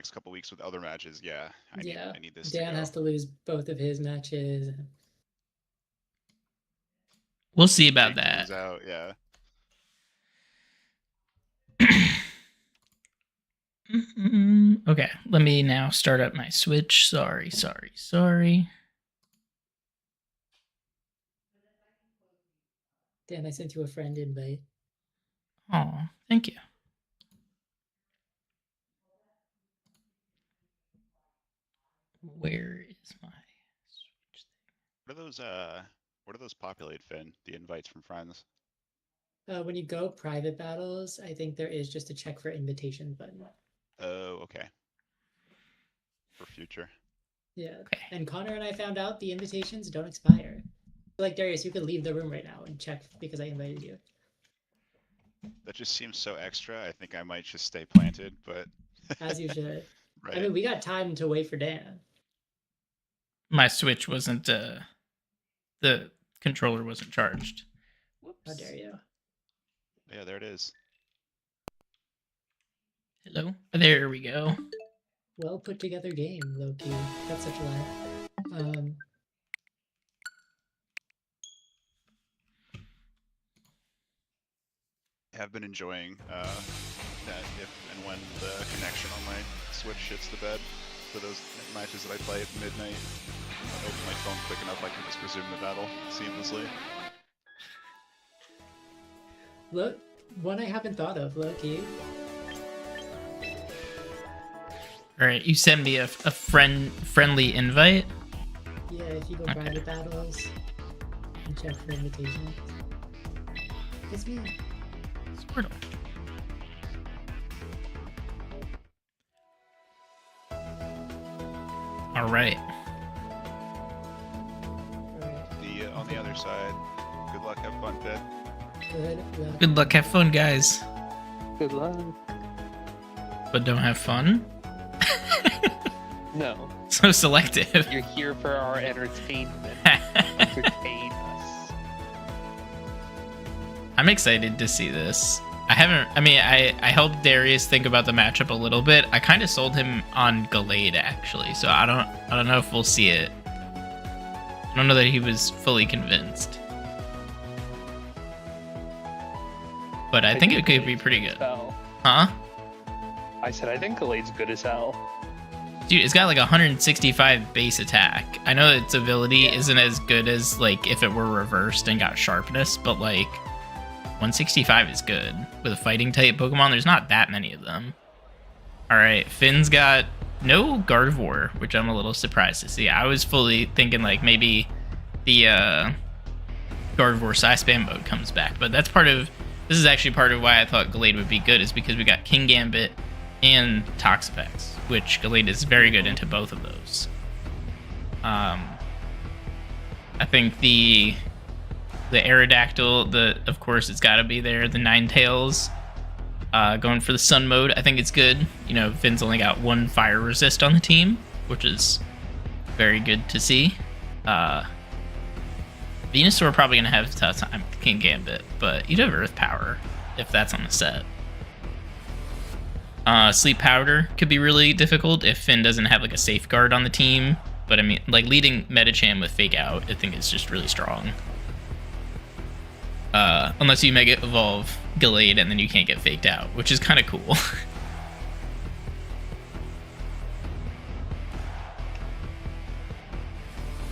next couple weeks with other matches, yeah, Yeah, I need this to Dan go. has to lose both of his matches. We'll see about Jake to that. lose out, yeah. Okay, let me now start up my Switch. Sorry. Dan, I sent you a friend invite. Oh, thank you. Where is my Switch thing? What are those populate, Finn? The invites from friends? When you go private battles, I think there is just a check for invitation button. Oh, okay. For future. Yeah. Okay. And Connor and I found out the invitations don't expire. Like, Darius, you could leave the room right now and check because I invited you. That just seems so extra. I think I might just stay planted, but As you should. right. I mean, we got time to wait for Dan. My Switch wasn't the controller wasn't charged. Whoops. How dare you? Yeah, there it is. Hello? There we go. Well put together game, low-key. That's such a lie. I have been enjoying that if and when the connection on my Switch shits the bed for those matches that I play at midnight. I open my phone quick enough, I can just resume the battle seamlessly. Look, one I haven't thought of, low-key. Alright, you send me a friendly invite? Yeah, if you go private battles and check for invitations. It's me. Squirtle. Alright. On the other side, good luck, have fun, Fed. Good luck, have fun, guys. Good luck. But don't have fun? No. So selective. You're here for our entertainment. Entertain us. I'm excited to see this. I helped Darius think about the matchup a little bit. I kind of sold him on Gallade, actually, so I don't know if we'll see it. I don't know that he was fully convinced. But I think it could be pretty good. Huh? I said I think Gallade's good as hell. Dude, it's got like 165 base attack. I know its ability isn't as good as like if it were reversed and got sharpness, but like 165 is good. With a fighting type Pokemon, there's not that many of them. Alright, Finn's got no Gardevoir, which I'm a little surprised to see. I was fully thinking like maybe the Gardevoir Size Spam mode comes back, but this is actually part of why I thought Gallade would be good, is because we got King Gambit and Toxapex, which Gallade is very good into both of those. I think the Aerodactyl, of course it's got to be there. The Ninetales, going for the Sun mode, I think it's good. You know, Finn's only got one fire resist on the team, which is very good to see. Venusaur probably gonna have a tough time with King Gambit, but you'd have Earth Power if that's on the set. Sleep Powder could be really difficult if Finn doesn't have like a safeguard on the team. But I mean, like leading Medicham with Fake Out, I think is just really strong. Unless you Mega Evolve Gallade and then you can't get faked out, which is kind of cool.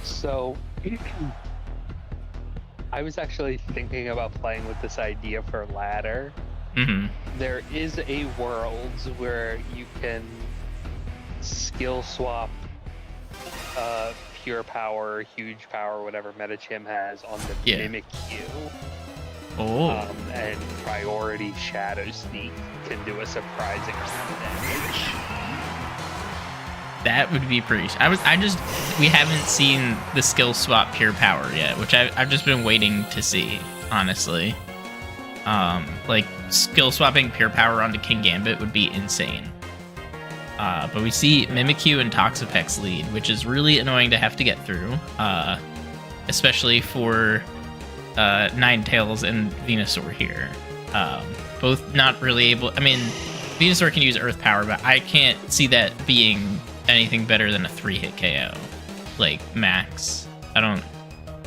So, I was actually thinking about playing with this idea for ladder. Mm-hmm. There is a world where you can skill swap pure power, huge power, whatever Medicham has on the Mimikyu. Oh. And priority Shadow Sneak can do a surprising amount of damage. That would be pretty. We haven't seen the skill swap pure power yet, which I've just been waiting to see, honestly. Like skill swapping pure power onto King Gambit would be insane. But we see Mimikyu and Toxapex lead, which is really annoying to have to get through, especially for Ninetales and Venusaur here. Both not really able. I mean, Venusaur can use Earth Power, but I can't see that being anything better than a 3-hit KO. Like, max. I don't...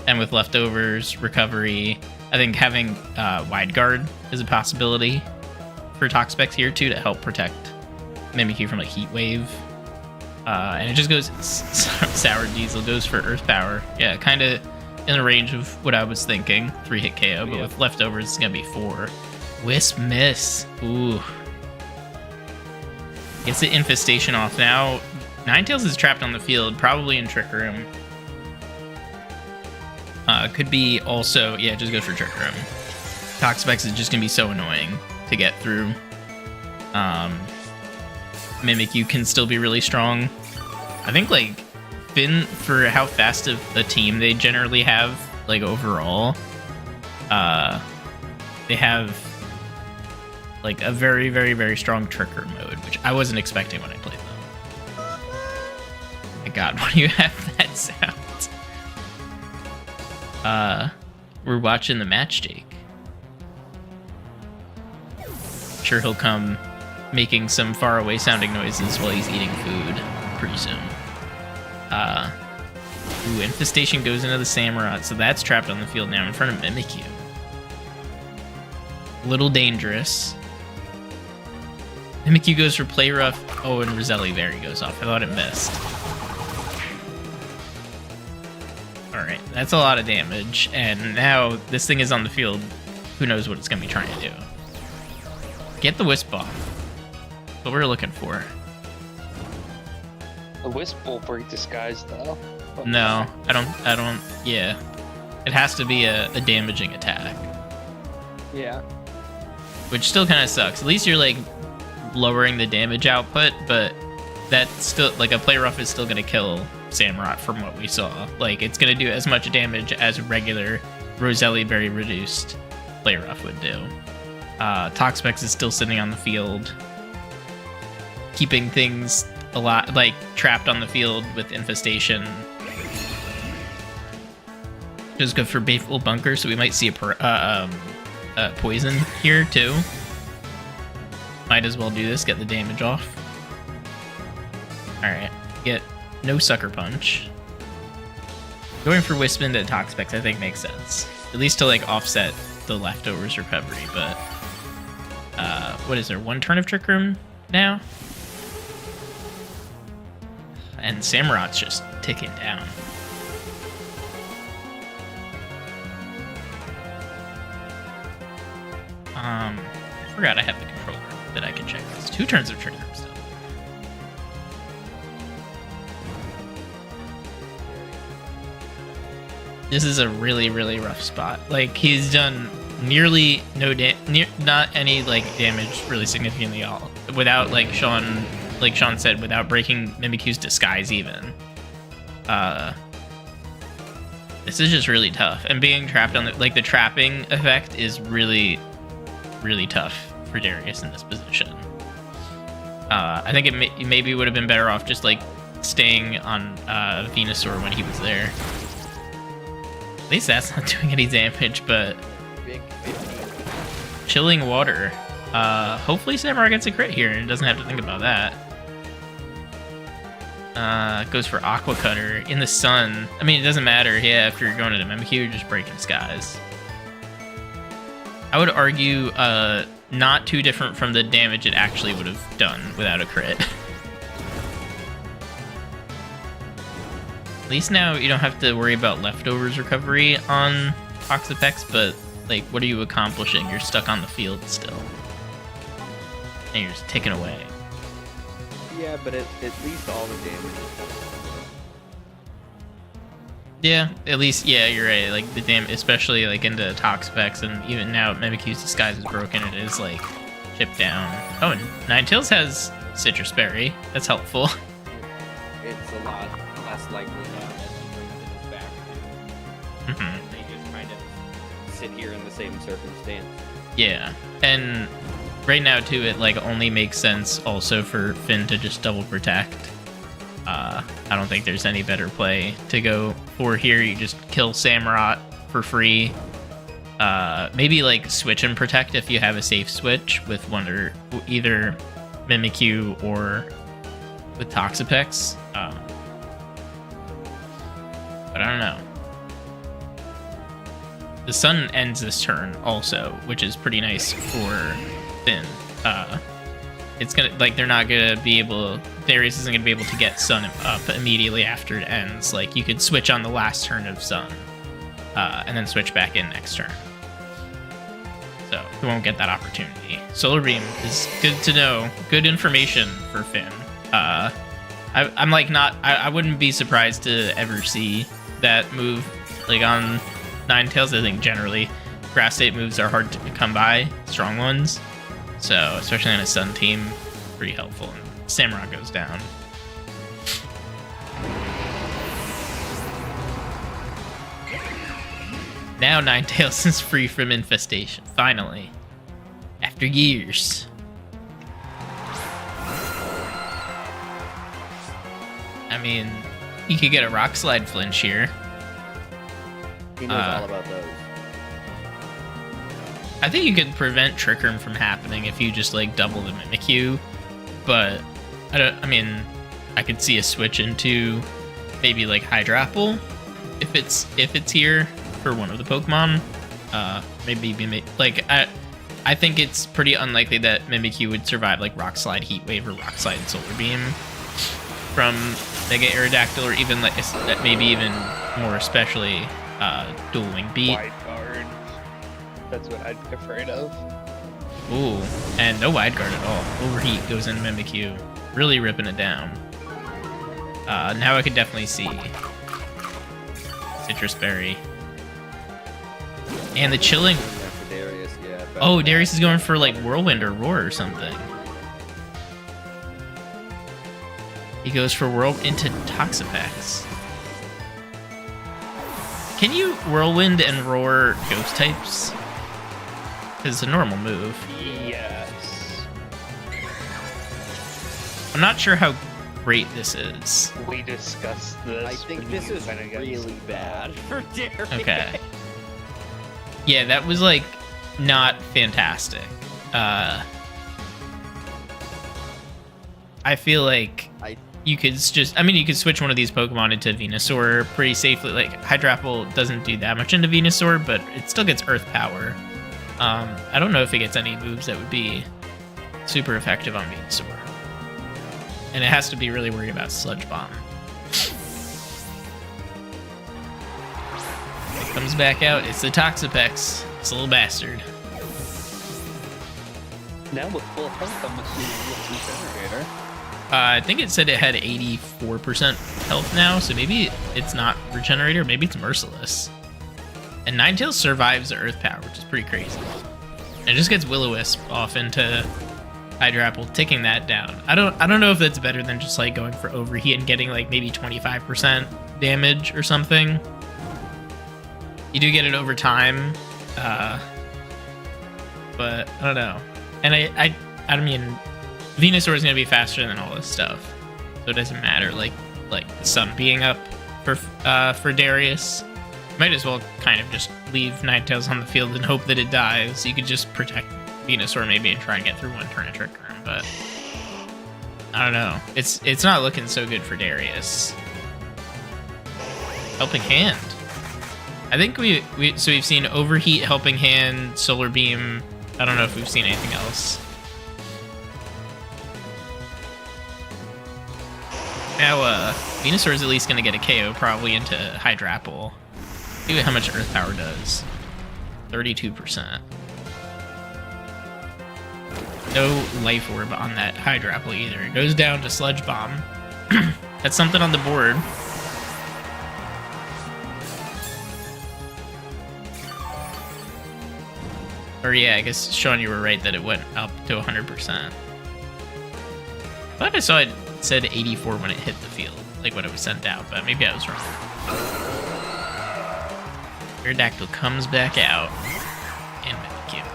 And with leftovers, recovery, I think having Wide Guard is a possibility for Toxapex here, too, to help protect Mimikyu from, like, Heat Wave. And it just goes... Sour Diesel goes for Earth Power. Yeah, kind of in the range of what I was thinking. 3-hit KO, but with leftovers, it's going to be 4. Wisp Miss. Ooh. Gets the Infestation off now. Ninetales is trapped on the field, probably in Trick Room. Could be also... Yeah, just goes for Trick Room. Toxapex is just going to be so annoying to get through. Mimikyu can still be really strong. I think, like, Finn, for how fast of a team they generally have, like, overall, they have, like, a very, very, very strong Tricker mode, which I wasn't expecting when I played them. My god, why do you have that sound? We're watching the match, Jake. Sure, he'll come making some faraway sounding noises while he's eating food pretty soon. Ooh, Infestation goes into the Samurott, so that's trapped on the field now in front of Mimikyu. Little dangerous. Mimikyu goes for Play Rough. Oh, and Roselli Berry goes off. I thought it missed. Alright, that's a lot of damage, and now this thing is on the field. Who knows what it's going to be trying to do. Get the Wisp off. What we're looking for. The Wisp will break Disguise, though. No, I don't, yeah. It has to be a damaging attack. Yeah. Which still kind of sucks. At least you're, like, lowering the damage output, but that's still, like, a Play Rough is still going to kill Samurott from what we saw. Like, it's going to do as much damage as a regular Roselli Berry reduced Play Rough would do. Toxapex is still sitting on the field, keeping things a lot, like, trapped on the field with Infestation. Just good for Baleful Bunker, so we might see a poison here, too. Might as well do this, get the damage off. Alright, get no Sucker Punch. Going for Wisp into Toxapex, I think, makes sense. At least to, like, offset the leftovers recovery, but... what is there, 1 turn of Trick Room now? And Samurott's just ticking down. I forgot I have the controller that I can check this. 2 turns of Trick Room still. This is a really, really rough spot. Like, he's done nearly no not any, like, damage really significantly all without, like Sean said, without breaking Mimikyu's disguise even. This is just really tough, and being trapped on the, like, the trapping effect is really, really tough for Darius in this position. I think it maybe would have been better off just, like, staying on Venusaur when he was there. At least that's not doing any damage, but Chilling Water. Hopefully Samurai gets a crit here and doesn't have to think about that. Goes for Aqua Cutter in the sun. I mean, it doesn't matter. Yeah, if you're going to the Mimikyu, you're just breaking skies. I would argue not too different from the damage it actually would have done without a crit. At least now you don't have to worry about leftovers recovery on Toxapex, but, like, what are you accomplishing? You're stuck on the field still. And you're just ticking away. Yeah, but at least all the damage is coming. Yeah, at least, yeah, you're right. Like, the damage, especially, like, into Toxapex, and even now Mimikyu's disguise is broken, it is, like, chipped down. Oh, and Ninetales has Citrus Berry. That's helpful. It's a lot less likely now that he brings it back. They just kind of sit here in the same circumstance. Yeah, and right now, too, it, like, only makes sense also for Finn to just double protect. I don't think there's any better play to go for here. You just kill Samurott for free. Maybe, like, switch and protect if you have a safe switch with one or either Mimikyu or with Toxapex. But I don't know. The sun ends this turn also, which is pretty nice for Finn. It's gonna, like, they're not gonna be able, Darius isn't gonna be able to get sun up immediately after it ends. Like, you could switch on the last turn of sun, and then switch back in next turn. So he won't get that opportunity. Solar Beam is good to know, good information for Finn. I'm like not, I wouldn't be surprised to ever see that move like on Ninetales. I think generally grass state moves are hard to come by, strong ones. So especially on a sun team, pretty helpful. And Samurott goes down. Now Ninetales is free from infestation, finally. After years. I mean, you could get a Rock Slide flinch here. He knows all about those. I think you could prevent Trick Room from happening if you just like double the Mimikyu, but I mean, I could see a switch into maybe like Hydrapple if it's here for one of the Pokemon. Maybe like I think it's pretty unlikely that Mimikyu would survive like Rock Slide Heat Wave or Rock Slide Solar Beam from Mega Aerodactyl, or even like maybe even more especially Dual Wing Beat. Wide guard. That's what I'd be afraid of. Ooh, and no wide guard at all. Overheat goes into Mimikyu, really ripping it down. Now I could definitely see Citrus Berry. And the chilling. Darius, yeah, Oh, Darius is going for like Whirlwind or Roar or something. He goes for Whirl into Toxapex. Can you Whirlwind and Roar Ghost types? It's a normal move. Yes. I'm not sure how great this is. We discussed this. I think when this you is went against really bad for Darius. Okay. Yeah, that was like not fantastic. I feel like you could just, I mean, you could switch one of these Pokemon into Venusaur pretty safely. Like, Hydrapple doesn't do that much into Venusaur, but it still gets Earth Power. I don't know if it gets any moves that would be super effective on Venusaur. And it has to be really worried about Sludge Bomb. It comes back out, it's the Toxapex. It's a little bastard. Now with full health, I'm assuming it's Regenerator. I think it said it had 84% health now, so maybe it's not Regenerator, maybe it's Merciless. And Ninetales survives the Earth Power, which is pretty crazy. And it just gets Will-O-Wisp off into Hydrapple, taking that down. I don't know if that's better than just like going for Overheat and getting like maybe 25% damage or something. You do get it over time, but I don't know. And I mean, Venusaur is gonna be faster than all this stuff, so it doesn't matter. Like the sun being up for Darius, might as well kind of just leave Ninetales on the field and hope that it dies. You could just protect Venusaur maybe and try and get through one turn of Trick Room, but I don't know. It's not looking so good for Darius. Helping Hand. I think we've seen Overheat, Helping Hand, Solar Beam. I don't know if we've seen anything else. Now, Venusaur is at least going to get a KO probably into Hydrapple. See how much Earth Power does. 32%. No Life Orb on that Hydrapple either. It goes down to Sludge Bomb. That's something on the board. Or yeah, I guess, Sean, you were right that it went up to 100%. I thought I saw it said 84 when it hit the field, like when it was sent out, but maybe I was wrong. Aerodactyl comes back out, and Mimikyu.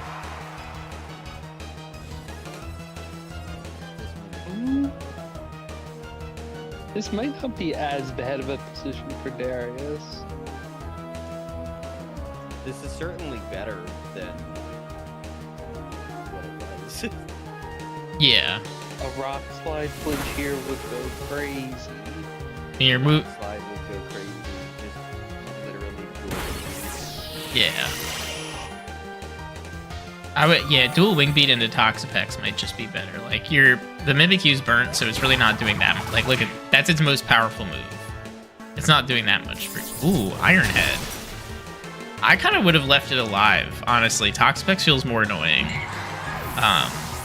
This might not be as bad of a position for Darius. This is certainly better than what it was. Yeah. A rock slide flinch here would go crazy. Your move, Slide would go crazy. Just literally dual. yeah. I would, yeah, dual wing beat into Toxapex might just be better. Like the Mimikyu's burnt, so it's really not doing that much. Like, look at, that's its most powerful move. It's not doing that much for, ooh, Iron Head. I kind of would have left it alive, honestly. Toxapex feels more annoying.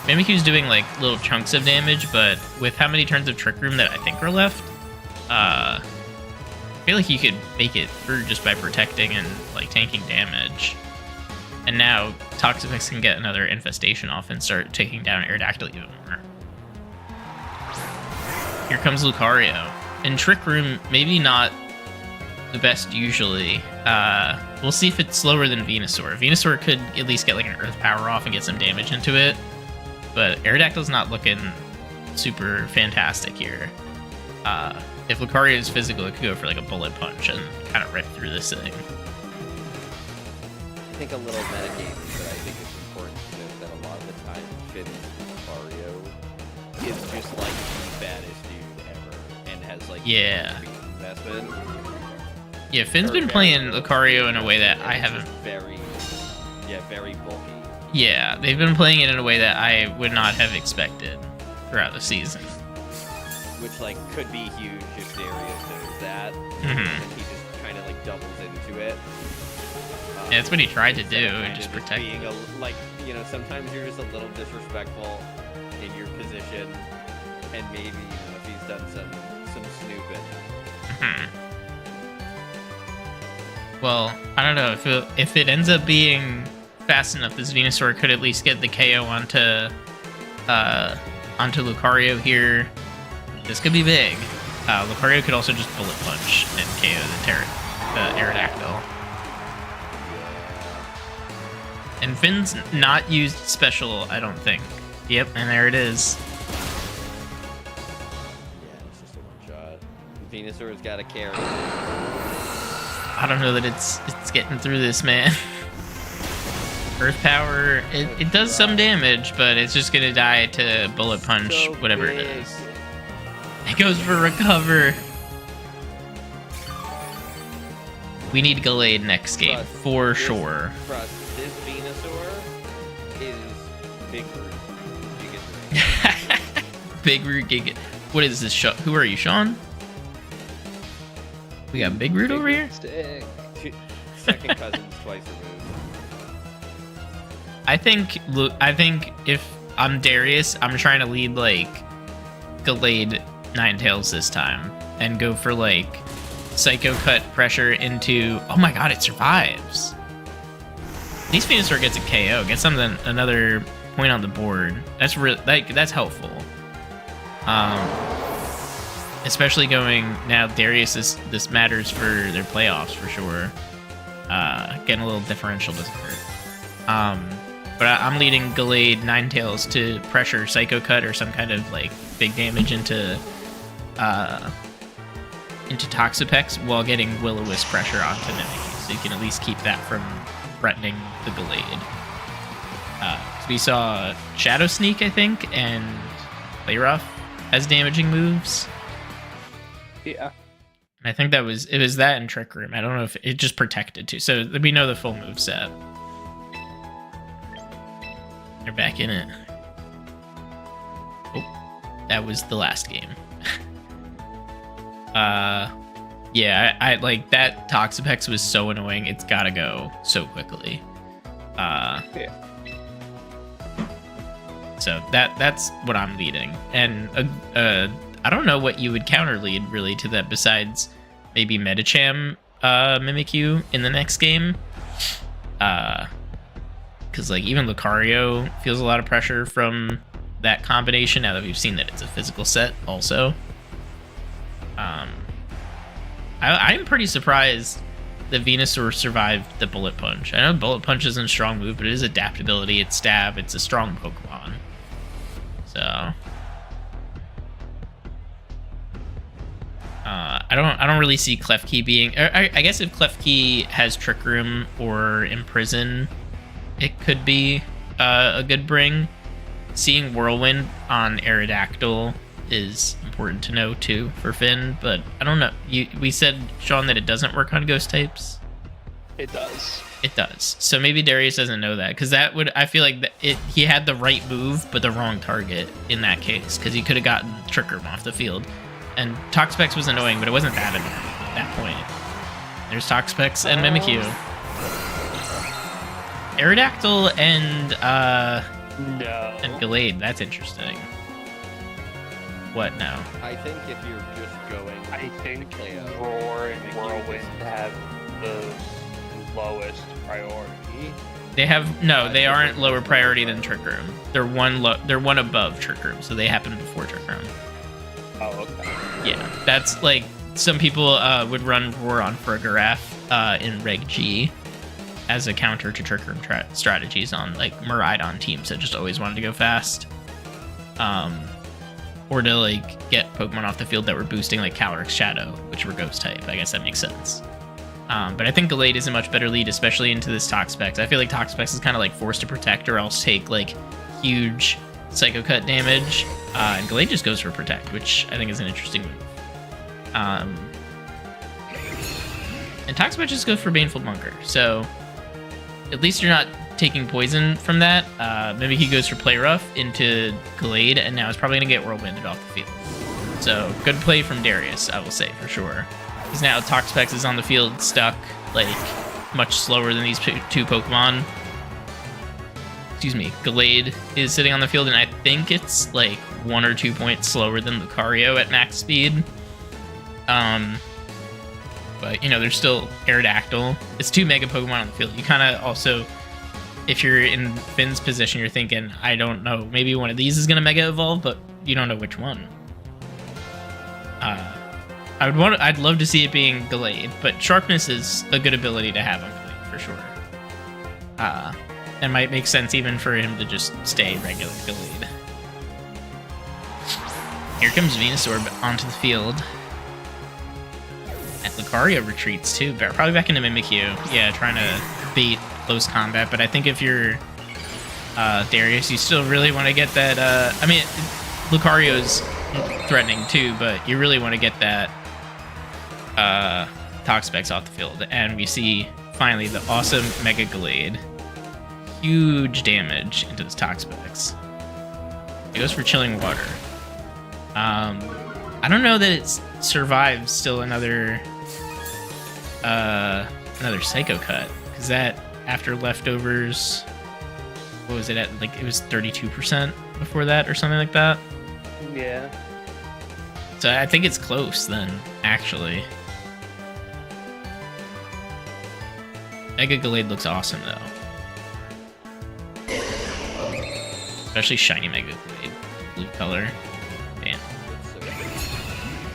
Mimikyu's doing like little chunks of damage, but with how many turns of Trick Room that I think are left, I feel like you could make it through just by protecting and like tanking damage. And now Toxapex can get another infestation off and start taking down Aerodactyl even more. Here comes Lucario. In Trick Room, maybe not the best usually. We'll see if it's slower than Venusaur. Venusaur could at least get like an Earth Power off and get some damage into it. But Aerodactyl's not looking super fantastic here. If Lucario is physical, it could go for like a Bullet Punch and kind of rip through this thing. I think a little metagame that I think is important to note that a lot of the time Finn's Lucario is just like the baddest dude ever and has like Yeah. investment. Yeah, Finn's been playing Lucario in a way that I haven't. Very bulky. Yeah, they've been playing it in a way that I would not have expected throughout the season. Which like could be huge if Darius knows that, Mhm. and he just kind of like doubles into it. Yeah, that's what he tried to do, instead of and kinda just protect being it. like, you know, sometimes you're just a little disrespectful in your position, and maybe, you know, if he's done some snooping. Mhm. Well, I don't know if it ends up being fast enough. This Venusaur could at least get the KO onto Lucario here. This could be big. Lucario could also just Bullet Punch and KO the Aerodactyl. And Finn's not used special, I don't think. Yep, and there it is. Yeah, it's just a one-shot. Venusaur's got to carry. I don't know that it's getting through this, man. Earth Power, it does some damage, but it's just gonna die to Bullet Punch, So whatever it big. is. It goes for Recover. We need Gallade next game, Trust for this- sure. Trust, this Venusaur is big root. Giga Big Root Giga. What is this? Who are you, Sean? We got Big Root over here? Stick. Second cousin's twice removed. I think if I'm Darius, I'm trying to lead like Gallade Ninetales this time and go for like Psycho Cut pressure into. Oh my god, it survives. At least Venusaur gets a KO, gets something, another point on the board. That's that's helpful. Especially going now, Darius this matters for their playoffs for sure. Getting a little differential doesn't hurt. But I'm leading Gallade Ninetales to pressure Psycho Cut or some kind of like big damage into Toxapex while getting Will-O-Wisp pressure onto Mimikyu, so you can at least keep that from threatening the Gallade. So we saw Shadow Sneak, I think, and Play Rough as damaging moves. Yeah. And I think it was that and Trick Room. I don't know if it just protected too. So we know the full move set. They're back in it. Oh, that was the last game. Yeah, I like that. Toxapex was so annoying. It's gotta go so quickly. Yeah. So that's what I'm leading, and I don't know what you would counter lead really to that besides maybe Medicham Mimikyu in the next game. Because like even Lucario feels a lot of pressure from that combination now that we've seen that it's a physical set also. I'm pretty surprised that Venusaur survived the Bullet Punch. I know Bullet Punch isn't a strong move, but it is adaptability, it's stab, it's a strong Pokemon. So I don't really see Klefki being. I guess if Klefki has Trick Room or Imprison, it could be a good bring. Seeing Whirlwind on Aerodactyl is important to know too for Finn, but I don't know. We said, Sean, that it doesn't work on ghost types. It does. It does. So maybe Darius doesn't know that, because that would, I feel like he had the right move but the wrong target in that case, because he could have gotten Trick Room off the field. And Toxapex was annoying, but it wasn't that annoying at that point. There's Toxapex and Mimikyu. Aerodactyl and No. Gallade. That's interesting. What now? I think if you're just going, I think KO, Roar and Mimikyu Whirlwind is- have the lowest priority. They have no. They aren't lower priority than Trick Room. They're one above Trick Room, so they happen before Trick Room. Oh, okay. Yeah, that's like some people would run Roar on Fergaraf in Reg G as a counter to Trick Room strategies on like Miraidon teams that just always wanted to go fast. Or to like get Pokemon off the field that were boosting like Calyrex Shadow, which were Ghost type. I guess that makes sense. But I think Gallade is a much better lead, especially into this Toxapex. I feel like Toxapex is kind of like forced to protect or else take like huge Psycho Cut damage. And Gallade just goes for Protect, which I think is an interesting move. And Toxapex just goes for Baneful Bunker. So at least you're not taking poison from that. Maybe he goes for Play Rough into Gallade, and now it's probably going to get Whirlwinded off the field. So good play from Darius, I will say, for sure. Because now Toxapex is on the field stuck, like, much slower than these two Pokemon. Excuse me, Gallade is sitting on the field, and I think it's, like, 1 or 2 points slower than Lucario at max speed. But, you know, there's still Aerodactyl. It's 2 Mega Pokemon on the field. You kind of also, if you're in Finn's position, you're thinking, I don't know, maybe one of these is going to Mega Evolve, but you don't know which one. I'd love to see it being Gallade, but Sharpness is a good ability to have on Gallade, for sure. It might make sense even for him to just stay regular Gallade. Here comes Venusaur onto the field. And Lucario retreats too, probably back into Mimikyu. Yeah, trying to bait close combat, but I think if you're Darius, you still really want to get that, I mean, Lucario's threatening too, but you really want to get that Toxapex off the field. And we see, finally, the awesome Mega Gallade. Huge damage into this Toxapex. It goes for Chilling Water. I don't know that it survives still another Psycho Cut, because that, after leftovers, what was it at? Like, it was 32% before that or something like that. Yeah. So I think it's close then, actually. Mega Gallade looks awesome though. Especially shiny Mega Gallade. Blue color. Damn.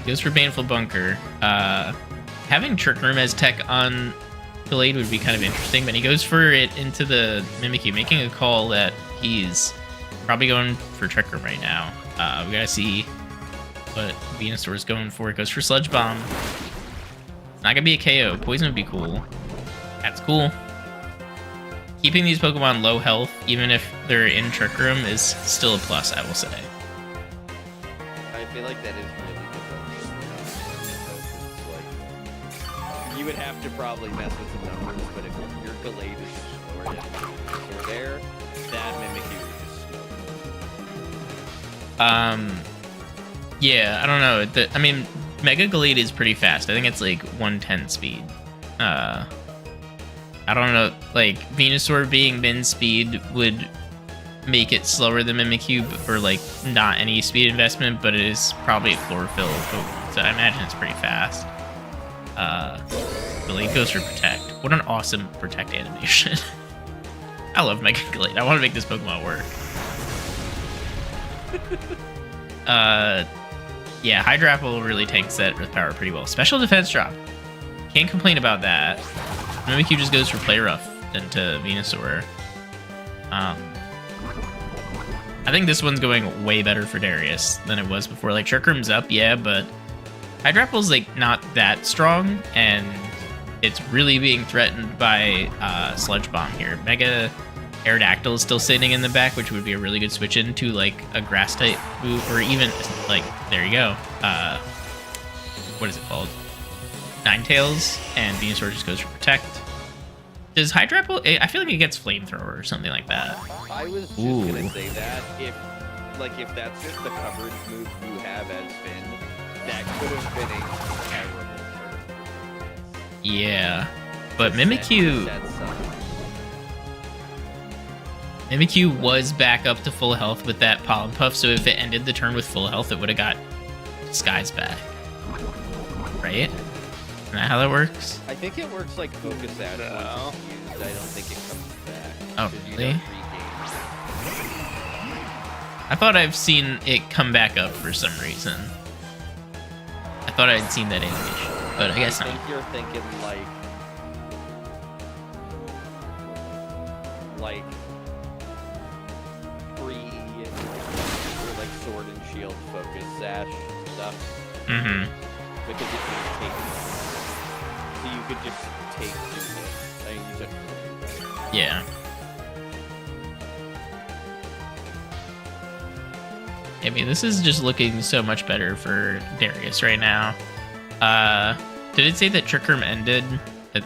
Goes for Baneful Bunker. Having Trick Room as tech on Gallade would be kind of interesting, but he goes for it into the Mimikyu, making a call that he's probably going for Trick Room right now. We gotta see what Venusaur is going for. It goes for Sludge Bomb. It's not gonna be a KO. Poison would be cool. That's cool. Keeping these Pokemon low health, even if they're in Trick Room, is still a plus, I will say. I feel like that is really different. Like, you would have to probably mess with some numbers, but if your Gallade is slower than you're there, that Mimikyu is just slow. Yeah, I don't know. I mean, Mega Gallade is pretty fast. I think it's like 110 speed. I don't know, like, Venusaur being min speed would make it slower than Mimikyu, or like not any speed investment, but it is probably a chlorophyll Pokemon, so I imagine it's pretty fast. Gallade goes for Protect. What an awesome Protect animation. I love Mega Gallade. I want to make this Pokemon work. Yeah, Hydrapple really tanks that Earth Power pretty well. Special Defense drop. Can't complain about that. Mimikyu just goes for Play Rough into Venusaur. I think this one's going way better for Darius than it was before. Like, Trick Room's up, yeah, but Hydrapple's, like, not that strong, and it's really being threatened by Sludge Bomb here. Mega Aerodactyl is still sitting in the back, which would be a really good switch into like a grass type move, or even like there you go. What is it called? Ninetales, and Venusaur just goes for Protect. Does Hydrapple? I feel like it gets Flamethrower or something like that. I was just Ooh. gonna say that if that's just the coverage move you have as Finn, that could have been a terrible turn. Yeah, but Mimikyu. That sucks. Mimikyu was back up to full health with that Pollen Puff, so if it ended the turn with full health, it would have got Skies back. Right? Isn't that how that works? I think it works like Focus Sash No. once it's used. I don't think it comes back. Oh, 'cause you really? don't regain. I thought I've seen it come back up for some reason. I thought I'd seen that animation, but I guess I not. think you're thinking like pre or like Sword and Shield Focus Sash stuff. Mm-hmm. Because it can take so you could just take 2 hits. I mean, you said 3, right? Yeah. I mean, this is just looking so much better for Darius right now. Did it say that Trick Room ended?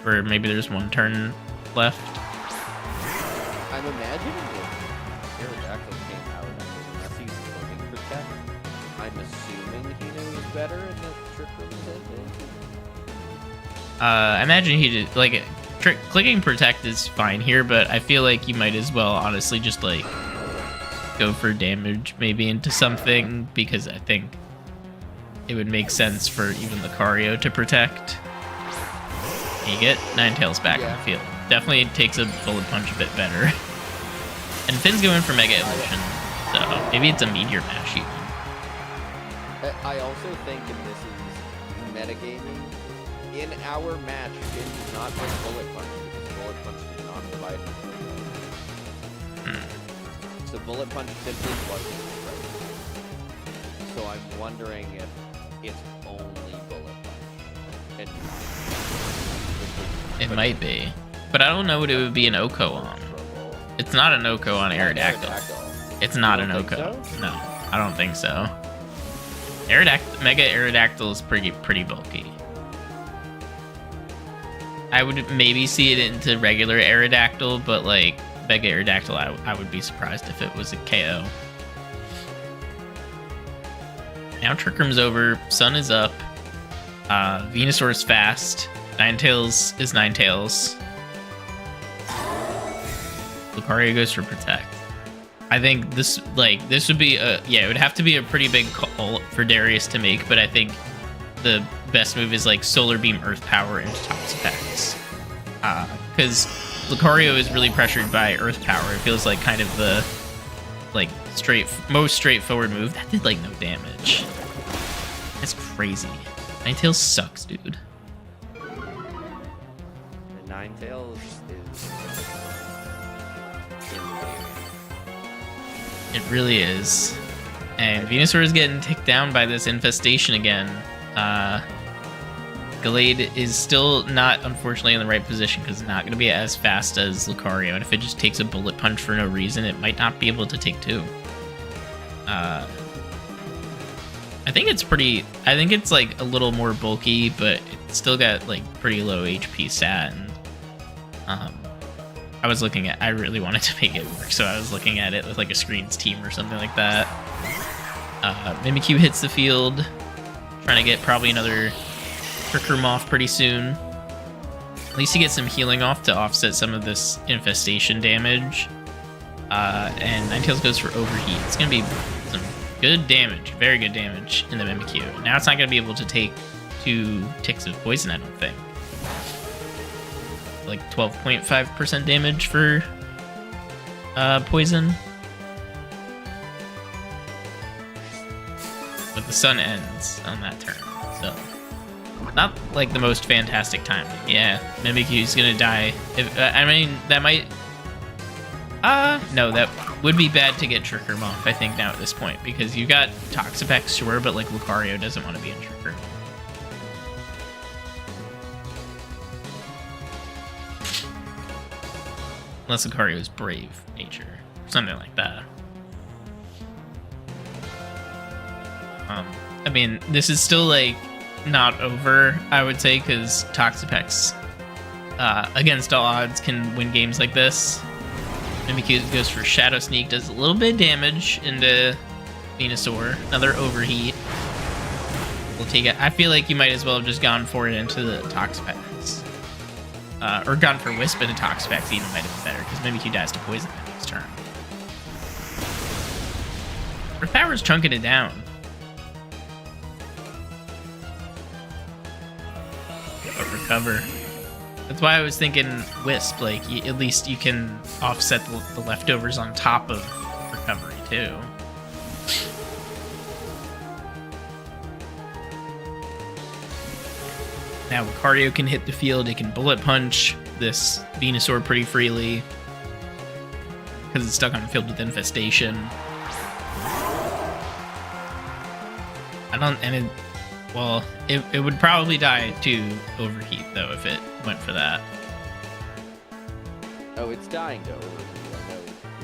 Or maybe there's one turn left? I'm imagining if Aerodactyl came out unless he's looking Protect, I'm assuming he knows better and that Trick Room is ending. I imagine he did, like, clicking Protect is fine here, but I feel like you might as well honestly just, like, go for damage maybe into something, because I think it would make sense for even Lucario to Protect. And you get Ninetales back in the field. Definitely takes a Bullet Punch a bit better. And Finn's going for Mega Evolution, so maybe it's a Meteor Mash even. I also think, and this is metagaming, in our match, Finn did not bring Bullet Punch because Bullet Punch did not provide him. So Bullet Punch simply wasn't right. So I'm wondering if it's only Bullet Punch. And It might be. But I don't know what it would be an Oko on. It's not an Oko on Aerodactyl. It's not You an don't think Oko. so? No, I don't think so. Mega Aerodactyl is pretty bulky. I would maybe see it into regular Aerodactyl, but like Mega Aerodactyl, I would be surprised if it was a KO. Now Trick Room's over, Sun is up, Venusaur is fast, Ninetales is Ninetales. Lucario goes for Protect. I think this would be it would have to be a pretty big call for Darius to make, but I think the best move is like Solar Beam, Earth Power, and Toxapex. Because Lucario is really pressured by Earth Power. It feels like kind of the most straightforward move. That did like no damage. That's crazy. Ninetales sucks, dude. the Ninetales is in the game. It really is. And Venusaur is getting ticked down by this infestation again. Gallade is still not, unfortunately, in the right position because it's not going to be as fast as Lucario. And if it just takes a Bullet Punch for no reason, it might not be able to take 2. I think it's like a little more bulky, but it's still got like pretty low HP stat. And I really wanted to make it work, so I was looking at it with like a Screens team or something like that. Mimikyu hits the field, trying to get probably another Trick Room off pretty soon. At least you get some healing off to offset some of this infestation damage. And Ninetales goes for Overheat. It's going to be some good damage, very good damage in the Mimikyu. Now it's not going to be able to take 2 ticks of poison, I don't think. Like 12.5% damage for poison. But the sun ends on that turn, so not like the most fantastic timing. Yeah, Mimikyu's gonna die. I mean, that might. No, that would be bad to get Trick Room off, I think, now at this point, because you got Toxapex, sure, but like Lucario doesn't want to be in Trick Room. Unless Lucario is brave nature. Something like that. I mean, this is still, like, not over, I would say, because Toxapex, against all odds, can win games like this. Mimikyu goes for Shadow Sneak, does a little bit of damage into Venusaur. Another Overheat. We'll take it. I feel like you might as well have just gone for it into the Toxapex. Or gone for Wisp into Toxapex even might have been better, because Mimikyu dies to Poison the next turn. Earth Power's chunking it down. But recover. That's why I was thinking Wisp, like, at least you can offset the leftovers on top of recovery, too. Now Lucario can hit the field, it can Bullet Punch this Venusaur pretty freely. Because it's stuck on the field with Infestation. It would probably die to Overheat, though, if it went for that. Oh, it's dying to Overheat. I know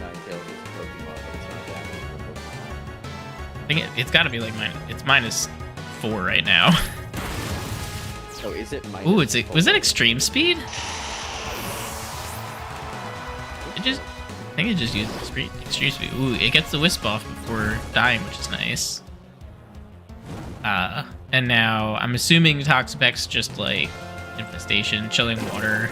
Ninetales is a Pokemon, but it's not that big of a Pokemon. I think it's got to be like it's -4 right now. Oh, is it minus? Ooh, was that Extreme Speed? I think it just used Extreme Speed. Ooh, it gets the Wisp off before dying, which is nice. And now I'm assuming Toxapex just like Infestation, Chilling Water.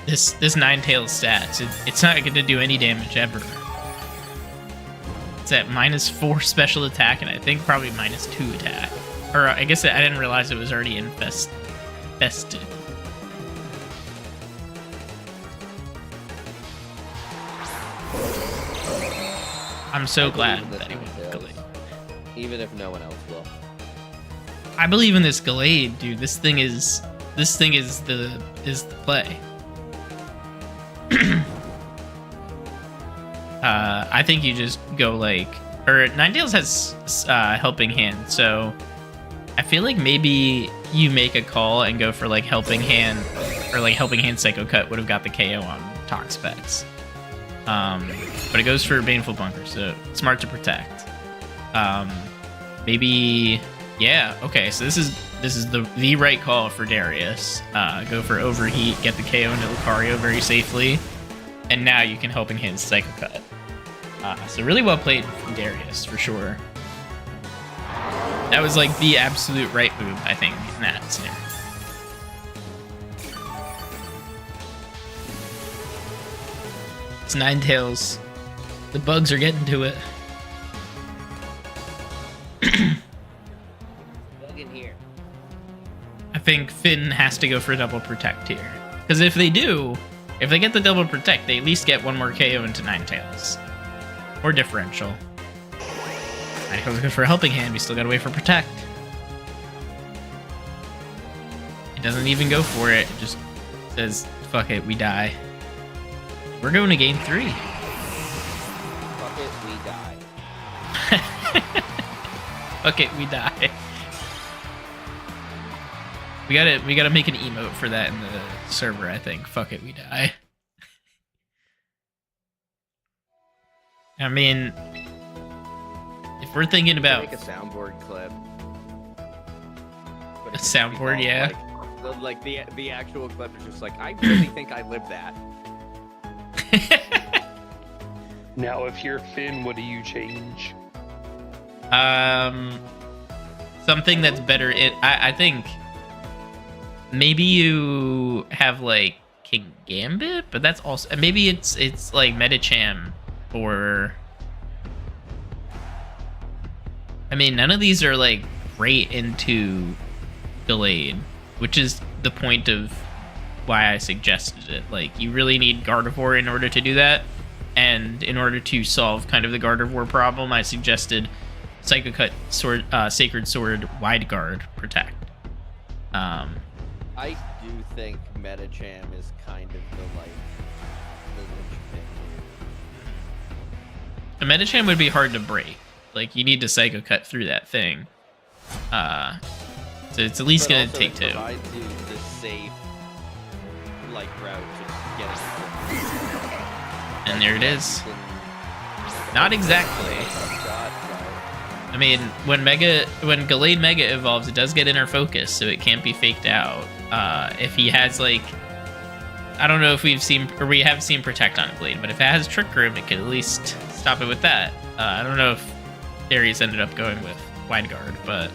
This Ninetales stats, it's not going to do any damage ever. It's at -4 special attack and I think probably -2 attack. Or I guess I didn't realize it was already infested. I'm so glad that he went Gallade. Even if no one else will. I believe in this Gallade, dude. This thing is the play. I think you just go like, or Ninetales has Helping Hand, so I feel like maybe you make a call and go for like Helping Hand, or like Helping Hand Psycho Cut would have got the KO on Toxapex. But it goes for Baneful Bunker, so smart to protect. Maybe, yeah, okay, so this is the right call for Darius. Go for Overheat, get the KO into Lucario very safely, and now you can Helping Hand Psycho Cut. So really well played from Darius, for sure. That was like the absolute right move, I think, in that scenario. It's Ninetales. The bugs are getting to it. Bug in here. I think Finn has to go for double protect here. Because if they get the double protect, they at least get one more KO into Ninetales. Or differential. Ninetales goes for a Helping Hand, we still gotta wait for protect. It doesn't even go for it, it just says, fuck it, we die. We're going to game 3. Fuck it, we die. Fuck it, we die. We gotta make an emote for that in the server, I think. Fuck it, we die. I mean, if we're thinking about Make a soundboard clip. But a it's gonna be soundboard, called, yeah. Like the actual clip is just like, I really think I lived that. Now, if you're Finn, what do you change? Something that's better. I think maybe you have like King Gambit, but that's also maybe it's like Medicham or. I mean, none of these are like great into Gallade, which is the point of why I suggested it. Like, you really need Gardevoir in order to do that, and in order to solve kind of the Gardevoir problem, I suggested Psycho Cut, Sword, Sacred Sword, Wide Guard, Protect. I do think Medicham is kind of the linchpin. A Medicham would be hard to break. Like, you need to Psycho Cut through that thing. So it's at least But gonna also take it 2. provides you the safe, like, route to getting And there it is. You can- Not exactly. Shot, I mean, when Gallade Mega evolves, it does get inner focus, so it can't be faked out. If he has, like, I don't know if we have seen Protect on Glade, but if it has Trick Room, it could at least stop it with that. I don't know if Darius ended up going with Wide Guard, but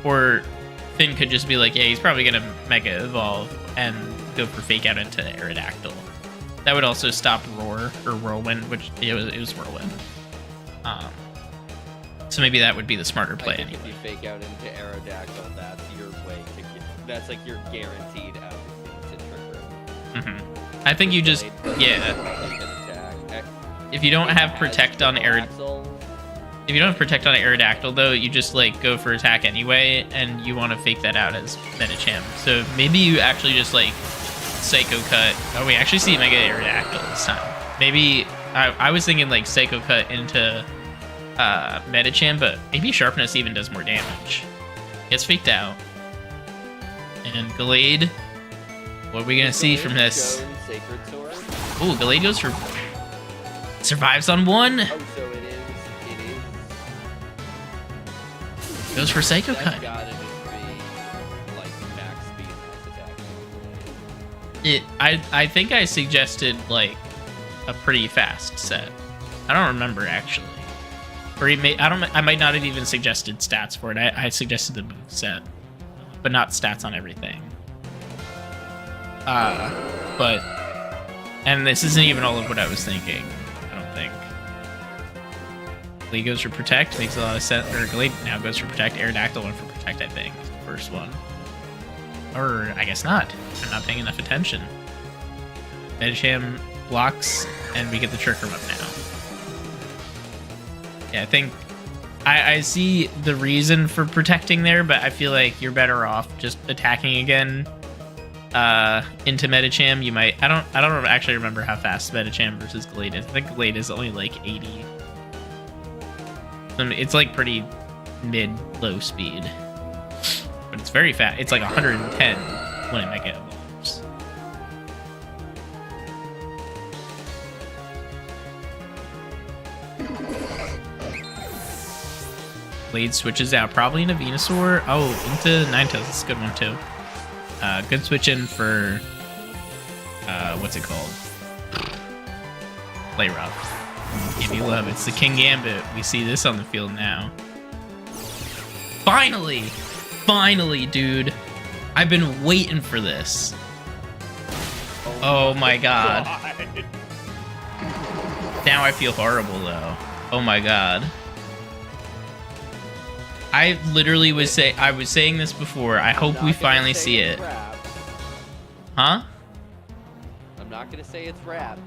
or Finn could just be like, yeah, he's probably gonna Mega Evolve and go for Fake Out into Aerodactyl. That would also stop Roar or Whirlwind, which it was Whirlwind. So maybe that would be the smarter play I think anyway. if you fake out into Aerodactyl, that's your way to get. That's like your guaranteed out into Trick Room. I think you just Blade, yeah. If you don't have Protect on Aerodactyl though, you just like go for attack anyway, and you want to fake that out as Medicham. So maybe you actually just like Psycho Cut. Oh, we actually see Mega Aerodactyl this time. Maybe I was thinking like Psycho Cut into Medicham, but maybe Sharpness even does more damage. Gets faked out. And Gallade, what are we gonna see from this? Sacred Sword. Ooh, Gallade goes for survives on 1. Oh, so it is. Goes for Psycho That's Cut. gotta just be like max speed, max attack. I think I suggested like a pretty fast set. I don't remember actually. Or I might not have even suggested stats for it. I suggested the move set, but not stats on everything. And this isn't even all of what I was thinking. I don't think. Gallade goes for Protect, makes a lot of sense. Or Gallade now goes for Protect. Aerodactyl went for Protect, I think. First one. Or I guess not. I'm not paying enough attention. Medicham blocks, and we get the Trick Room up now. Yeah, I think I see the reason for protecting there, but I feel like you're better off just attacking again into Medicham. You might I don't actually remember how fast Medicham versus Gallade is. I think Gallade is only like 80. It's like pretty mid-low speed. But it's very fast. It's like 110 when it Mega evolves. Gallade switches out probably into Venusaur. Oh, into Ninetales. That's a good one too. Good switch in for what's it called? Play Rough. Give you love. It's the King Gambit. We see this on the field now. Finally! Finally, dude. I've been waiting for this. Oh my god. Now I feel horrible though. Oh my god. I literally was saying this before. I hope we finally see it. Huh? I'm not gonna say it's raps,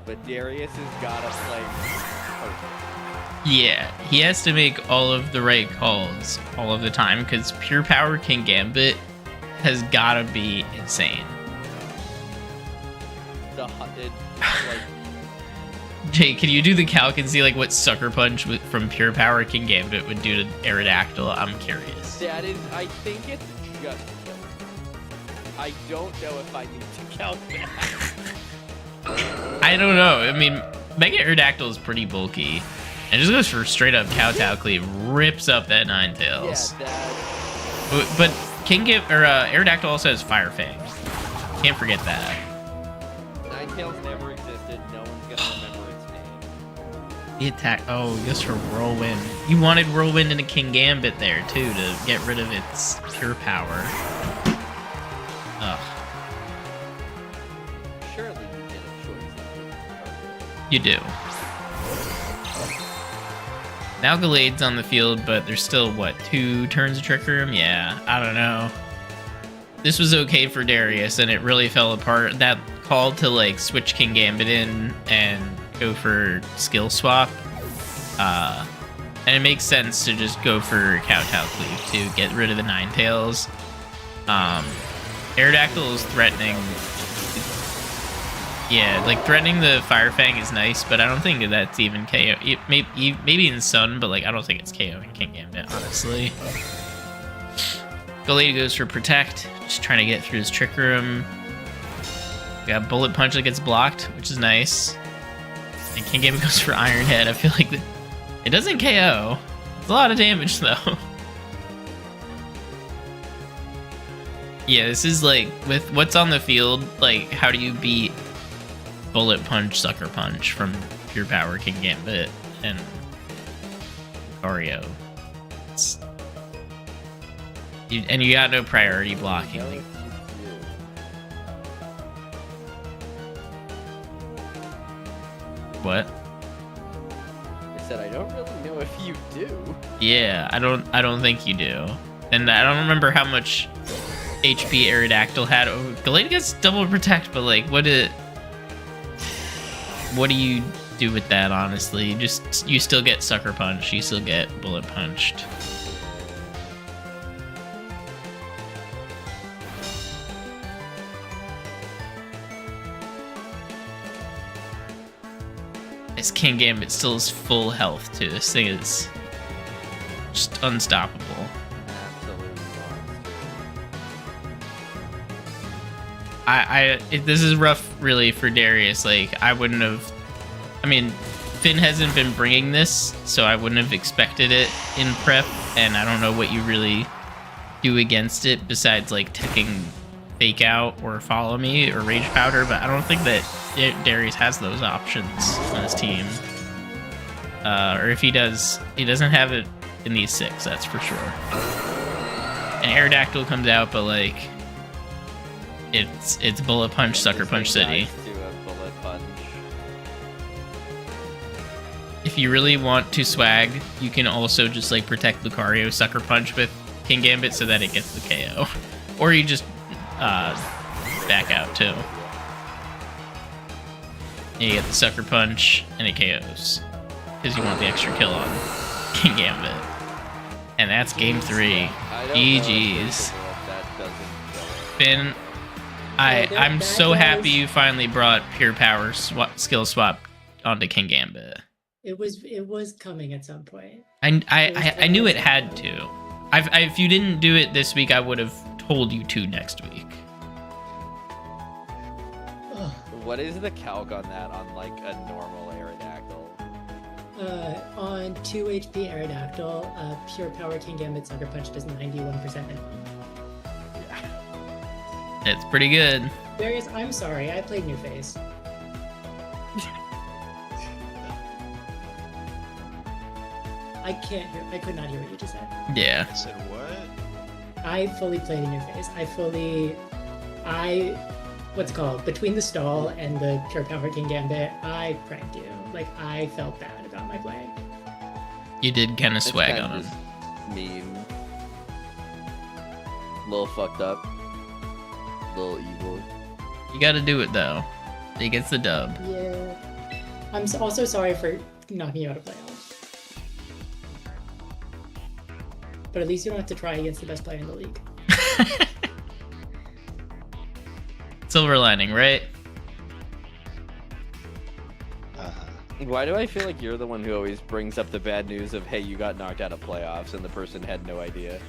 but Darius has gotta play. Yeah, he has to make all of the right calls all of the time because Pure Power King Gambit has gotta be insane. Jay, can you do the calc and see like what Sucker Punch from Pure Power King Gambit would do to Aerodactyl? I'm curious. That is, I think it's just killer. I don't know if I need to count that. I don't know. I mean, Mega Aerodactyl is pretty bulky. And just goes for straight up Kowtow Cleave, rips up that Ninetales. Yeah, that... But Aerodactyl also has Fire Fang. Can't forget that. Ninetales never existed. No one's gonna remember its name. The attack. Oh, he goes for Whirlwind. You wanted Whirlwind into King Gambit there too to get rid of its pure power. Ugh. Surely you get a choice. You do. Now Gallade's on the field, but there's still, what, 2 turns of Trick Room? Yeah, I don't know. This was okay for Darius, and it really fell apart. That call to, like, switch King Gambit in and go for skill swap. And it makes sense to just go for Kowtow Cleave to get rid of the Ninetales. Aerodactyl is threatening... Yeah, like, threatening the Fire Fang is nice, but I don't think that's even KO. Maybe in Sun, but, like, I don't think it's KO in King Gambit, honestly. Galade goes for Protect, just trying to get through his Trick Room. We got Bullet Punch that gets blocked, which is nice. And King Gambit goes for Iron Head. I feel like it doesn't KO. It's a lot of damage, though. Yeah, this is like, with what's on the field, like, how do you beat Bullet Punch, Sucker Punch from Pure Power, King Gambit, and Lucario? And you got no priority blocking. Like, what? I said I don't really know if you do. Yeah, I don't think you do. And I don't remember how much HP Aerodactyl had. Oh, Galade gets double protect, but like, what do you do with that? Honestly, you still get Sucker Punch. You still get Bullet Punched. This King Gambit still has full health too. This thing is just unstoppable. Absolutely This is rough, really, for Darius. Like, I wouldn't have. I mean, Finn hasn't been bringing this, so I wouldn't have expected it in prep, and I don't know what you really do against it besides like taking Fake Out or Follow Me or Rage Powder, but I don't think that Darius has those options on his team. Or if he does, he doesn't have it in these 6, that's for sure. And Aerodactyl comes out, but like, it's Bullet Punch, Sucker Punch City. To a Bullet Punch. If you really want to swag, you can also just like protect Lucario Sucker Punch with King Gambit so that it gets the KO. Or you just back out too. And you get the Sucker Punch and it KOs. Because you want the extra kill on King Gambit. And that's game 3. GG's. Finn, I'm so happy you finally brought Pure Power skill swap onto King Gambit. It was coming at some point. I knew it had to. If you didn't do it this week, I would have told you to next week. What is the calc on that on like a normal Aerodactyl? On 2 HP Aerodactyl, Pure Power King Gambit Sucker Punch does 91% minimum. It's pretty good. Darius, I'm sorry, I played New Face. I could not hear what you just said. Yeah. I said what? I fully played in your face. What's it called? Between the stall and the Pure Power King Gambit, I pranked you. Like, I felt bad about my play. You did kind of swag It's on kinda him. just mean. Little fucked up. Little evil. You gotta do it, though. He gets the dub. Yeah. I'm also sorry for knocking you out of playoffs. But at least you don't have to try against the best player in the league. Silver lining, right? Why do I feel like you're the one who always brings up the bad news of, hey, you got knocked out of playoffs and the person had no idea?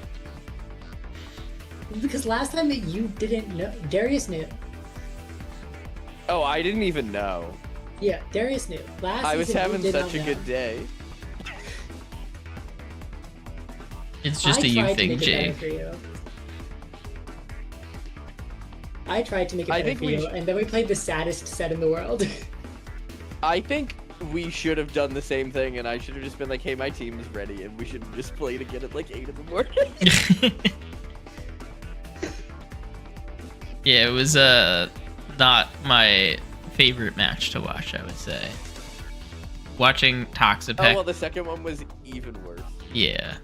Because last time that you didn't know, Darius knew. Oh, I didn't even know. Yeah, Darius knew. I was having such a good day. It's just a you thing, Jake. I tried to make it better for you, and then we played the saddest set in the world. I think we should have done the same thing, and I should have just been like, hey, my team is ready, and we should have just played again at like 8 in the morning. Yeah, it was not my favorite match to watch, I would say. Watching Toxapex. Oh, well, the second one was even worse. Yeah.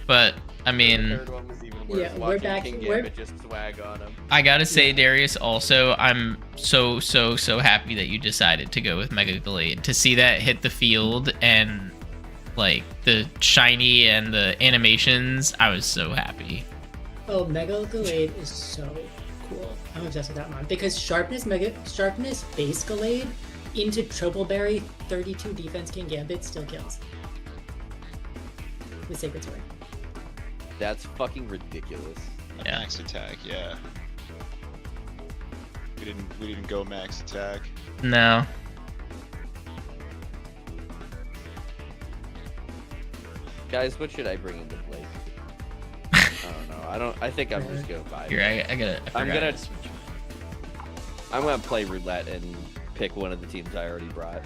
But, I mean... The third one was even worse. Yeah, we're Watching back. King Gambit just swag on him. I gotta say, Darius, also, I'm so happy that you decided to go with Mega Galade. To see that hit the field and, like, the shiny and the animations, I was so happy. Oh, Mega Galade is so cool. I'm obsessed with that one. Because Sharpness base Galade into Triple Berry 32 defense King Gambit still kills. With Sacred Sword. That's fucking ridiculous. Yeah. Max attack, yeah. We didn't go max attack. No. Guys, what should I bring into play? I don't know. I think I'm just gonna buy. Here, I gotta. I'm gonna play roulette and pick one of the teams I already brought.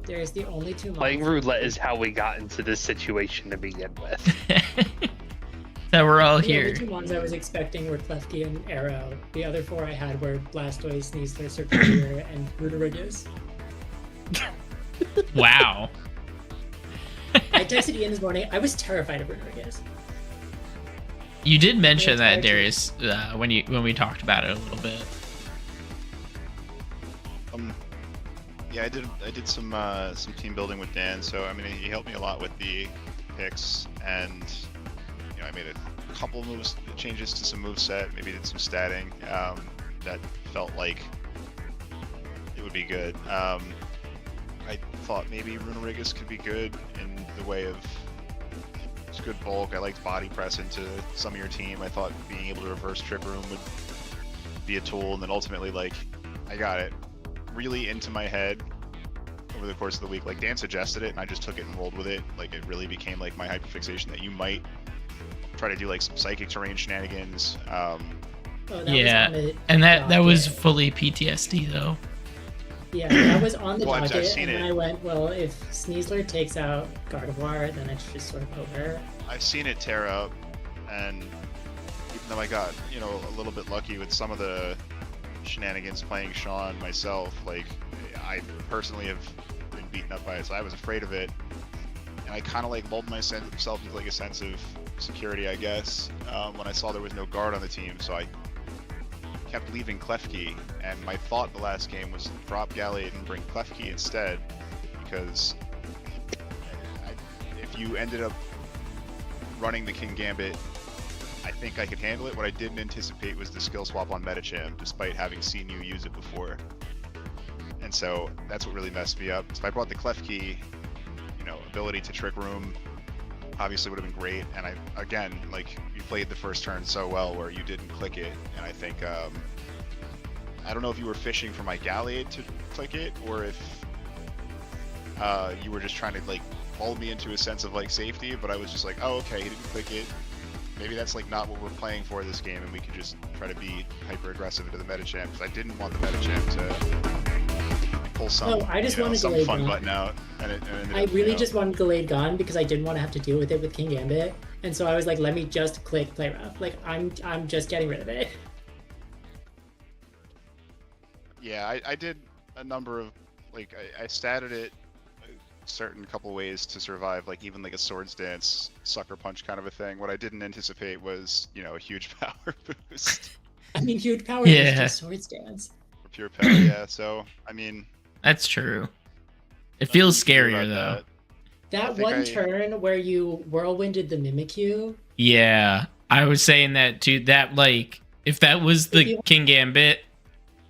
There's the only two. Playing mons- roulette is how we got into this situation to begin with. So we're all The here. only two ones I was expecting were Klefki and Arrow. The other four I had were Blastoise, Sneasler, Serpentier, and Ruderigus. Wow. I texted Ian this morning. I was terrified of Ruderigus. You did mention that, actually- Darius, when we talked about it a little bit. Yeah, I did some team building with Dan, so I mean he helped me a lot with the picks, and you know I made a couple changes to some moveset, maybe did some statting that felt like it would be good. I thought maybe Runerigus could be good in the way of it's good bulk. I liked body press into some of your team. I thought being able to reverse Trick Room would be a tool, and then ultimately like I got it really into my head over the course of the week. Like Dan suggested it and I just took it and rolled with it. Like it really became like my hyperfixation that you might try to do like some psychic terrain shenanigans. Oh, that Yeah, was on the And that was docket. fully PTSD though. Yeah, that was on the Well, I've docket, seen and then it. I went, well, if Sneasler takes out Gardevoir, then it's just sort of over. I've seen it tear up, and even though I got, you know, a little bit lucky with some of the shenanigans playing Sean myself, like I personally have been beaten up by it, so I was afraid of it, and I kind of like lulled myself into like a sense of security, I guess, when I saw there was no guard on the team, so I kept leaving Klefki, and my thought the last game was drop Gallade and bring Klefki instead, because if you ended up running the King Gambit, I think I could handle it. What I didn't anticipate was the skill swap on Medicham, despite having seen you use it before. And so that's what really messed me up. So I brought the Klefki, you know, ability to Trick Room, obviously would have been great. And I, again, like, you played the first turn so well where you didn't click it. And I think, I don't know if you were fishing for my Gallade to click it, or if you were just trying to, like, lull me into a sense of, like, safety. But I was just like, oh, okay, he didn't click it. Maybe that's like not what we're playing for this game, and we can just try to be hyper aggressive into the Medicham, because I didn't want the Medicham to pull some, No, I just wanted some Gallade fun gone. button out. And it ended I up, really you know, just wanted Gallade gone because I didn't want to have to deal with it with King Gambit, and so I was like, let me just click Play Rough. Like, I'm just getting rid of it. Yeah, I did a number of, like, I statted it a certain couple ways to survive, like even like a Swords Dance, Sucker Punch kind of a thing. What I didn't anticipate was, you know, a huge power boost I mean, huge power Yeah. is just Swords Dance. for pure power, yeah. So, I mean, That's true. It feels nothing to do scarier about though. that. I That think one I- turn where you Whirlwinded the Mimikyu, Yeah, I was saying that too. That, like, if that was the If you- King Gambit,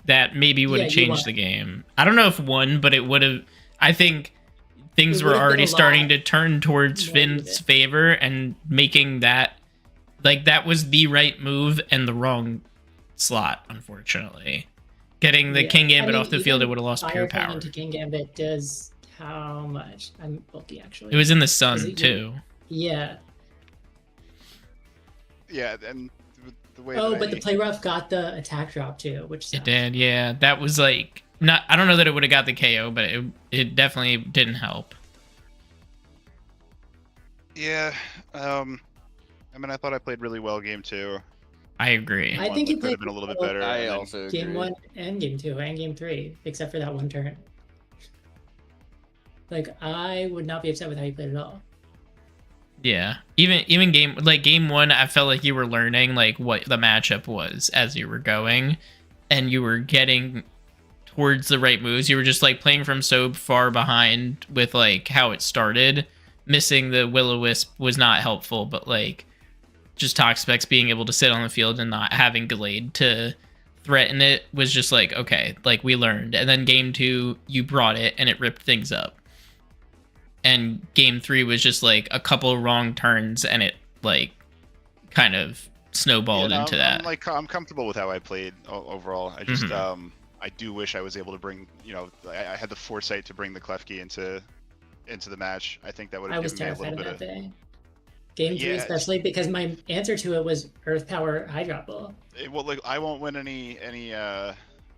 that maybe would Yeah, have you changed won. the game. I don't know if won, but it would have. I think things It were would've been already a starting lot to turn towards more Finn's even. favor, and making that, like, that was the right move and the wrong slot, unfortunately. Getting the Yeah. King I Gambit mean, off the field, it even would have lost Fire pure Fang power. into King Gambit does how much? I'm bulky actually. It was in the Is sun it- too. Yeah. Yeah, and the way Oh, that but I, the Play Rough got the attack drop too, which It sucks. did, yeah. That was like not. I don't know that it would have got the KO, but it definitely didn't help. yeah, I mean, I thought I played really well game 2. I agree. I think you could have played been a little bit well better. I and then- also Game agree. 1 and Game 2 and Game 3, except for that one turn. Like, I would not be upset with how you played at all. Yeah, even game 1, I felt like you were learning like what the matchup was as you were going, and you were getting towards the right moves. You were just like playing from so far behind with like how it started. Missing the Will-O-Wisp was not helpful, but like just Toxapex being able to sit on the field and not having Gallade to threaten it was just like, okay, like we learned. And then game 2, you brought it and it ripped things up. And game 3 was just like a couple wrong turns and it like kind of snowballed into that. I'm comfortable with how I played overall. I just Mm-hmm. I do wish I was able to bring, I had the foresight to bring the Klefki into the match. I think that would I have was given me a terrified little of bit that of thing. Game 3 yeah. especially because my answer to it was Earth Power Hydrop Ball. Well, like I won't win any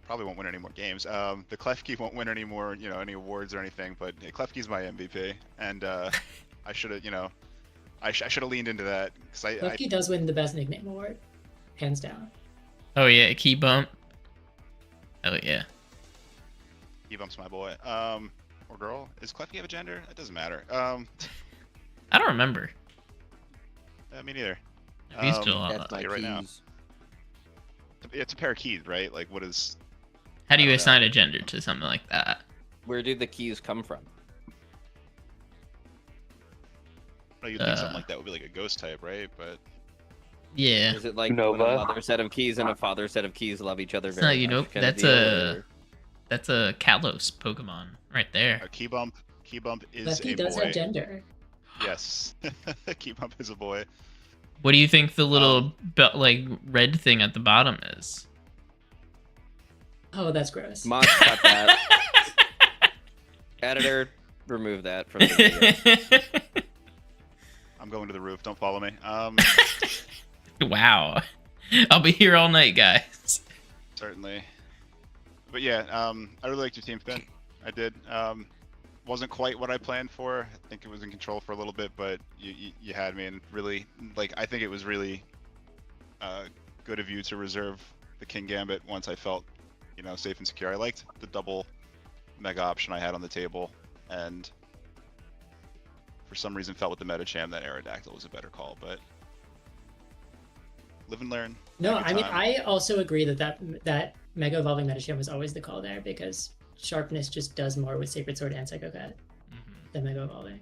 probably won't win any more games. The Klefki won't win any more, any awards or anything. But Klefki's my MVP, and I should have, I should have leaned into that because I Lucky does win the best nickname award, hands down. Oh yeah, key bump. Oh yeah. he bumps my boy. Or girl. Is Klefki have a gender? It doesn't matter. I don't remember. Me neither. He's still I'll That's tell my you right now. keys. It's a pair of keys, right? Like, what is? How do you I don't assign know. a gender to something like that? Where do the keys come from? No, you'd think something like that would be like a ghost type, right? But Yeah. Is it like when Nova. a mother set of keys and a father set of keys love each other It's very not, you know, much? kind of that's deal, a- or- That's a Kalos Pokemon right there. a key bump is Lefty a does boy. have gender. Yes, key bump is a boy. What do you think the little like red thing at the bottom is? Oh, that's gross. Mods, cut that. Editor, remove that from the video. I'm going to the roof. Don't follow me. Wow. I'll be here all night, guys. Certainly. But yeah, I really liked your team spin. I did. Wasn't quite what I planned for. I think it was in control for a little bit, but you had me, and really, like, I think it was really good of you to reserve the King Gambit once I felt, safe and secure. I liked the double mega option I had on the table, and for some reason felt with the Metacham that Aerodactyl was a better call, but live and learn. No, Have a I good mean, time. I also agree that Mega Evolving Metacham was always the call there because Sharpness just does more with Sacred Sword and Psycho Cut than Mega Evolving.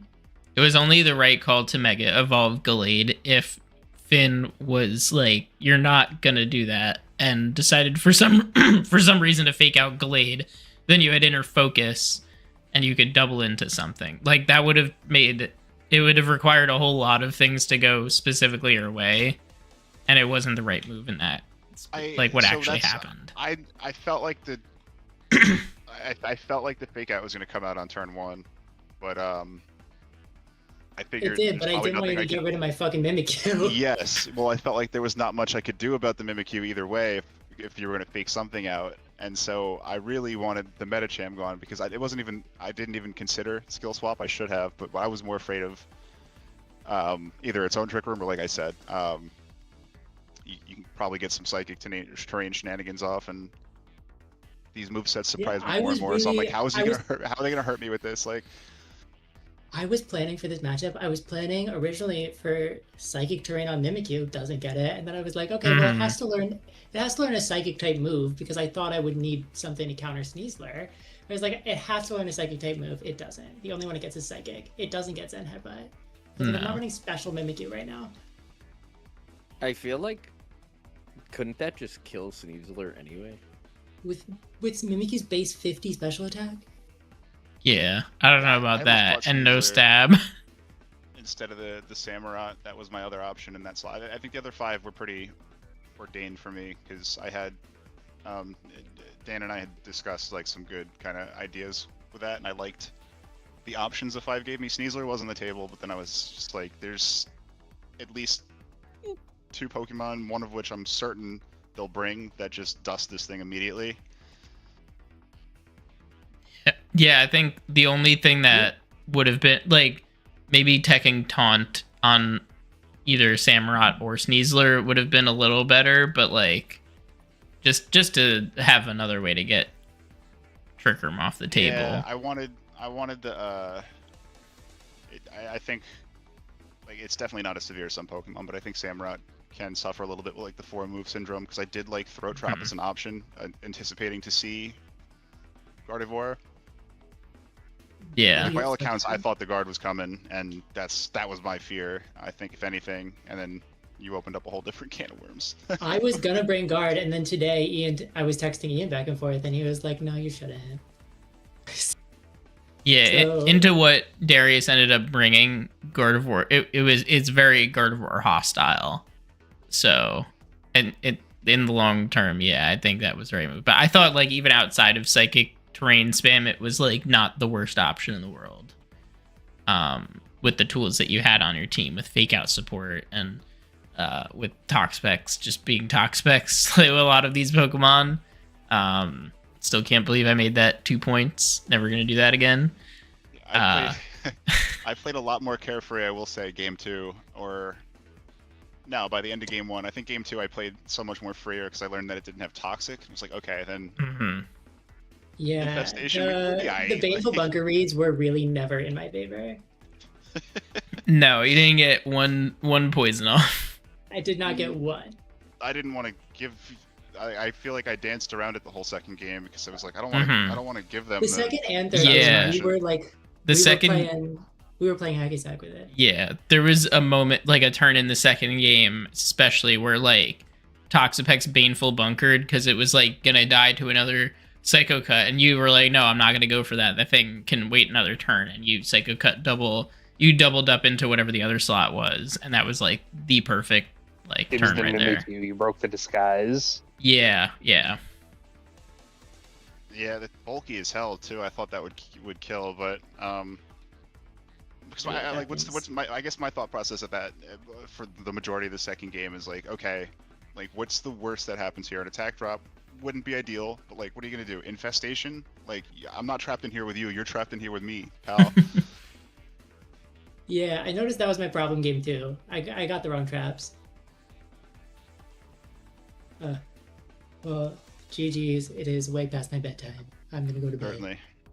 It was only the right call to Mega Evolve Gallade if Finn was like, you're not gonna do that, and decided for some for some reason to fake out Gallade. Then you had Inner Focus, and you could double into something. Like, that would have made... It would have required a whole lot of things to go specifically your way, and it wasn't the right move in that. Like, what so actually that's- happened. I felt like the I felt like the fake out was going to come out on turn 1, but I figured It did, there's but I probably didn't want you to nothing get rid of my fucking Mimikyu. Yes, well, I felt like there was not much I could do about the Mimikyu either way if you were going to fake something out, and so I really wanted the Metacham gone because I didn't even consider skill swap. I should have, but I was more afraid of either its own Trick Room or, like I said, you can probably get some psychic terrain shenanigans off, and these movesets surprise I me more was and more. So I'm like, really- how is he I gonna was- hurt? How are they gonna hurt me with this? Like, I was planning for this matchup. I was planning originally for Psychic Terrain on Mimikyu, doesn't get it, and then I was like, okay, well, it has to learn a Psychic type move because I thought I would need something to counter Sneasler. I was like, it has to learn a Psychic type move. It doesn't. The only one it gets is Psychic. It doesn't get Zen Headbutt. I was like, I'm No. not running special Mimikyu right now. I feel like, couldn't that just kill Sneasler anyway? With Mimikyu's base 50 special attack. Yeah, I don't know I about almost that. watched And no Sneasler. stab. instead of the Samurott, that was my other option in that slot. I think the other 5 were pretty ordained for me because I had Dan and I had discussed like some good kind of ideas with that, and I liked the options the 5 gave me. Sneasler was on the table, but then I was just like, there's at least 2 Pokemon, one of which I'm certain they'll bring that just dust this thing immediately. Yeah, I think the only thing that would have been, like, maybe teching Taunt on either Samurott or Sneasler would have been a little better, but, like, just to have another way to get Trick Room off the table. Yeah, I wanted the I think, like, it's definitely not as severe as some Pokemon, but I think Samurott can suffer a little bit with like the 4 move syndrome because I did like Throat Trap as an option, anticipating to see Gardevoir. Yeah. By all accounts, I thought the guard was coming, and that was my fear. I think if anything, and then you opened up a whole different can of worms. I was gonna bring guard, and then today I was texting Ian back and forth, and he was like, "No, you shouldn't." Yeah, So- into what Darius ended up bringing Gardevoir, it's very Gardevoir hostile. So, and in the long term, yeah, I think that was the right move. But I thought like even outside of psychic terrain spam, it was like not the worst option in the world. With the tools that you had on your team, with fake out support and with Toxpex just being Toxpex with a lot of these Pokemon. Still can't believe I made that 2 points. Never gonna do that again. I played a lot more carefree, I will say, game 2, or no, by the end of game 1. I think game 2 I played so much more freer because I learned that it didn't have toxic. I was like, okay, then Yeah, Infestation, the baneful bunker reads were really never in my favor. No, you didn't get one poison off. I did not get one. I didn't want to give. I feel like I danced around it the whole second game because I was like, I don't want to. I don't want to give them The second and third, Yeah. we were like, we were playing hacky sack with it. Yeah, there was a moment, like a turn in the second game, especially where like Toxapex Baneful bunkered because it was like gonna die to another Psycho Cut, and you were like, no, I'm not gonna go for that. That thing can wait another turn, and you Psycho Cut you doubled up into whatever the other slot was, and that was like the perfect like It was turn the right there. Mimikyu. You broke the disguise. Yeah. Yeah, the bulky as hell too. I thought that would kill, but because I like what's my I guess my thought process of that for the majority of the second game is like, okay, like what's the worst that happens here? An attack drop wouldn't be ideal, but like what are you gonna do? Infestation? Like I'm not trapped in here with you. You're trapped in here with me, pal. Yeah, I noticed that was my problem game too. I got the wrong traps. Well, GG's. It is way past my bedtime. I'm gonna go to bed. Certainly.